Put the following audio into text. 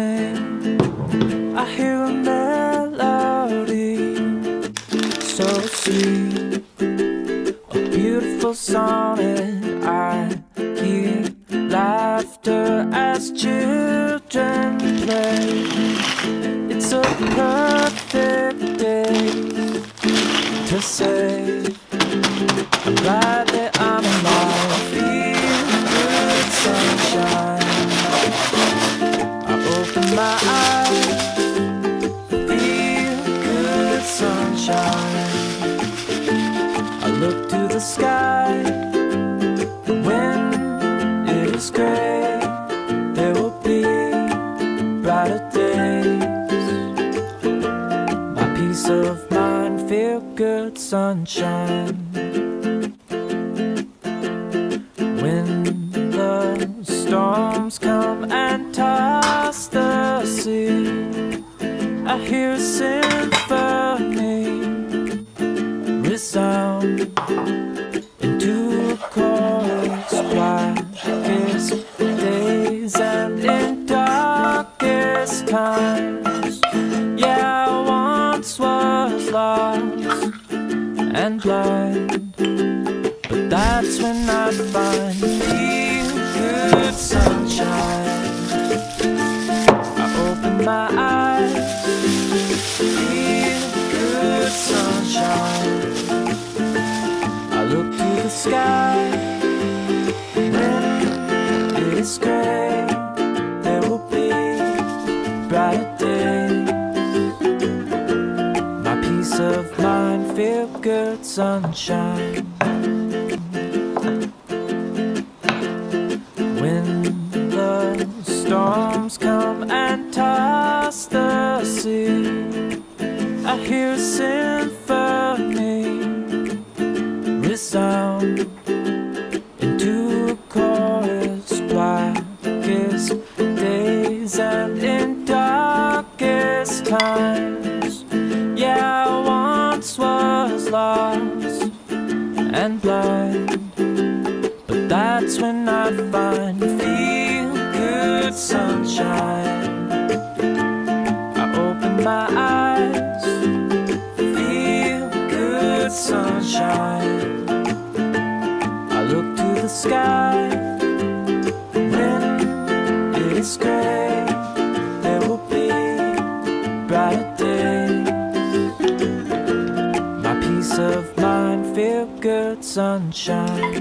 sing, I hear a melody so sweet, a beautiful song, and I hear laughter as children play. It's a perfect day to say I'm glad that I'm alive. Feel good sunshine. I open my eyes. Feel good sunshine. I look to the sky. When it is gray, there will be brighter days. My peace of mind, feel good sunshine. When the storms come and toss the sea, I hear a symphony resound into a chorus. Blackest days and in darkest times, yeah, I once was lost and blind, but that's when I find feel good sunshine. I open my eyes, feel good sunshine. I look to the sky. When it is gray, there will be brighter days. My peace of mind, feel good sunshine. When the storms come and toss the sea, I hear a symphony resound into a chorus. Blackest days and in darkest times, yeah, I once was lost and blind, but that's when I find feel good sunshine. I open my eyes, feel good sunshine. I look to the sky. When it is gray, there will be brighter days. My peace of mind, feel good sunshine.